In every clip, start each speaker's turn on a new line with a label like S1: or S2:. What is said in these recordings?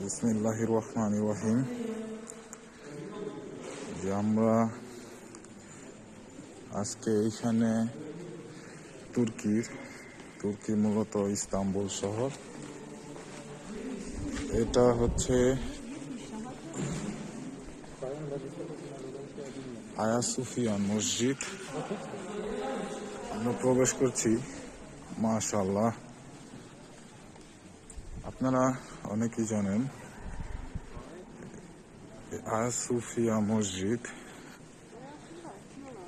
S1: বিসমিল্লাহির রহমানির রহিম। যে আমরা আজকে এইখানে তুর্কি মূলত ইস্তাম্বুল শহর। এটা হচ্ছে আয়া সুফিয়া মসজিদ। আমরা প্রবেশ করছি। মাশাআল্লাহ, আপনারা অনেকেই জানেন আয়া সুফিয়া মসজিদ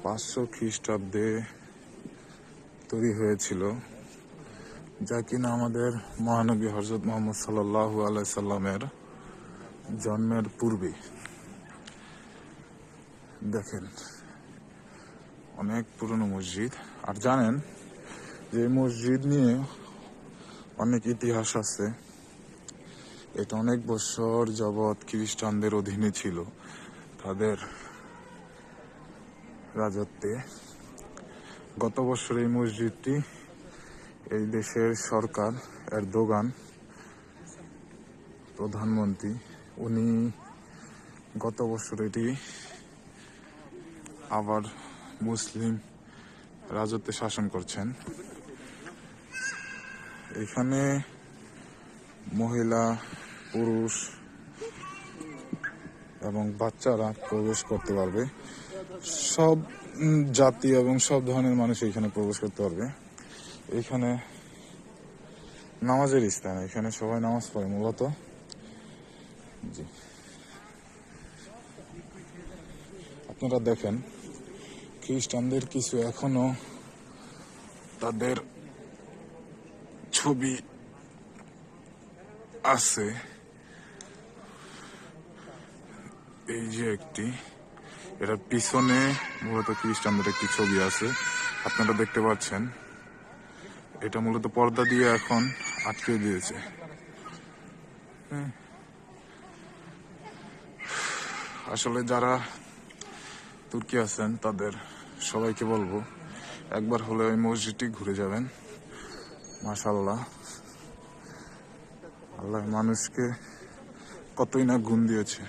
S1: 500 খ্রিস্টাব্দে তৈরি হয়েছিল, যা কিনা আমাদের মহানবী হযরত মুহাম্মদ সাল্লাল্লাহু আলাইহি সাল্লামের জন্মের পূর্বে। দেখেন, অনেক পুরনো মসজিদ। আর জানেন যে মসজিদ নিয়ে অনেক ইতিহাস আছে। এটা অনেক বছর যাবৎ খ্রিস্টানদের অধীনে ছিল, তাদের রাজত্বে। গত বছর এই মসজিদটি এই দেশের সরকার এরদোগান প্রধানমন্ত্রী, উনি গত বছর এটি আবার মুসলিম রাজত্বে শাসন করছেন। এখানে মহিলা, পুরুষ এবং বাচ্চারা প্রবেশ করতে পারবে। সব জাতি এবং সব ধরনের মানুষ এখানে প্রবেশ করতে পারবে। এখানে নামাজের স্থান, এখানে সবাই নামাজ পড়ে মূলত। জি, আপনারা দেখেন খ্রিস্টানদের কিছু এখনো তাদের ছবি আছে। এই যে একটি, এটার পিছনে মূলত খ্রিস্টানদের একটি ছবি আছে, আপনারা দেখতে পাচ্ছেন। এটা মূলত পর্দা দিয়ে এখন আটকে দিয়েছে। আসলে যারা তুর্কি আছেন তাদের সবাইকে বলবো একবার হলে ওই মসজিদটি ঘুরে যাবেন। মাশাআল্লাহ, আল্লাহ মানুষকে কতই না গুণ দিয়েছে।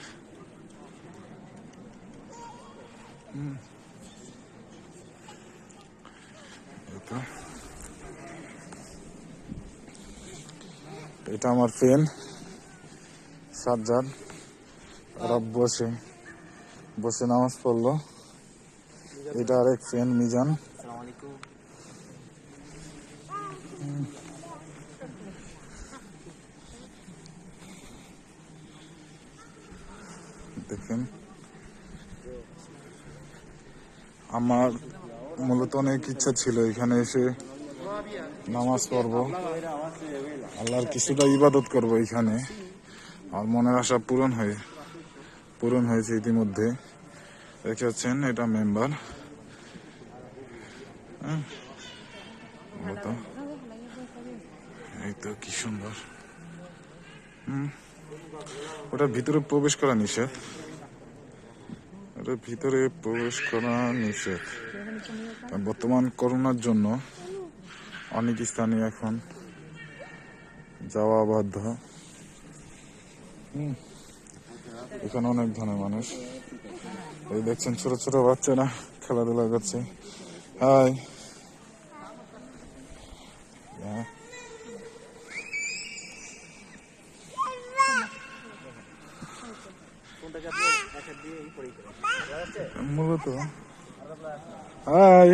S1: এটা আমার ফ্রেন্ড সাজ্জাদ, ওরা বসে নামাজ পড়লো। এটা আরেক ফ্রেন্ড মিজান। দেখেন, আমার মূলত অনেক ইচ্ছা ছিল এখানে এসে নামাজ পড়বো, আল্লাহর কিছুটা ইবাদত করব এখানে। আর মনের আশা পূরণ হয়েছে ইতিমধ্যে। দেখতে পাচ্ছেন এটা মেম্বার। এই তো কি সুন্দর। ওটার ভিতরে প্রবেশ করা নিষেধ, বর্তমান করোনার জন্য অনেক স্থানে এখন যাওয়া বাধ্য। এখানে অনেক ধরনের মানুষ, এই দেখছেন ছোট ছোট বাচ্চারা খেলাধুলা করছে। হাই, মূলত high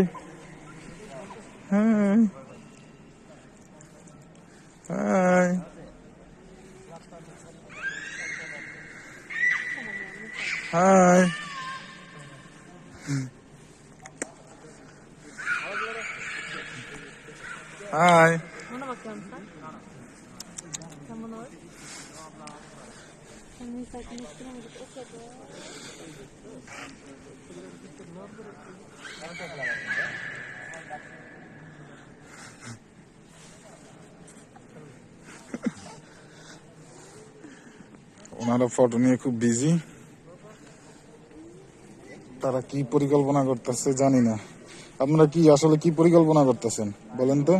S1: high high high high. ওনারা ফটো নিয়ে খুব বিজি। তারা কি পরিকল্পনা করতেছে জানি না। আপনারা কি আসলে কি পরিকল্পনা করতেছেন বলেন তো?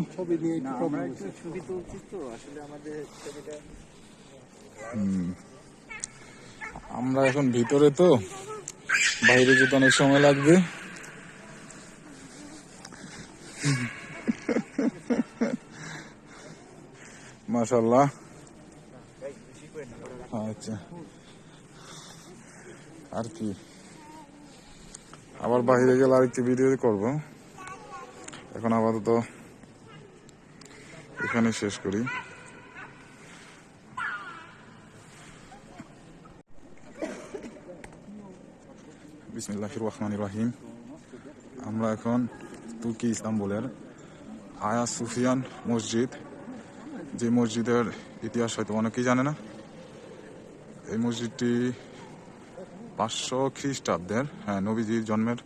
S1: আমরা এখন ভিতরে, তো বাইরে যেতে অনেক সময় লাগবে। মাশাআল্লাহ। আচ্ছা, আর কি, আবার বাইরে গেলে আরেকটি ভিডিও করব। এখন আপাতত এখানে শেষ করি। বিসমিল্লাহির রহমানির রহিম। আমরা এখন তুর্কি ইস্তাম্বুলের আয়া সুফিয়ান মসজিদ, যে মসজিদের ইতিহাস হয়তো অনেকেই জানে না। এই মসজিদটি 500 খ্রিস্টাব্দের, হ্যাঁ, নবীজির জন্মের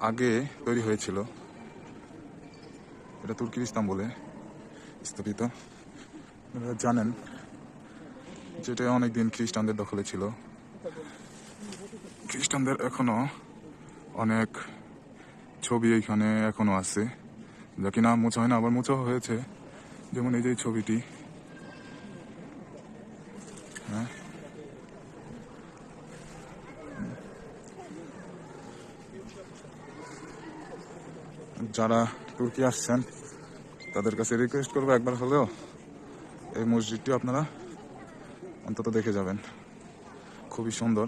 S1: আগে তৈরি হয়েছিল। এটা তুর্কির ইস্তাম্বুলে স্থাপিত। আপনারা জানেন যেটা অনেকদিন খ্রিস্টানদের দখলে ছিল। খ্রিস্টানদের এখনো অনেক ছবি এখানে এখনো আছে, যা কিনা মোছা হয় না, আবার মোছা হয়েছে। যেমন এই যে ছবিটি, হ্যাঁ, যারা তুর্কি আসছেন তাদের কাছে রিকোয়েস্ট করবো একবার হলেও এই মসজিদটি আপনারা অন্তত দেখে যাবেন, খুবই সুন্দর।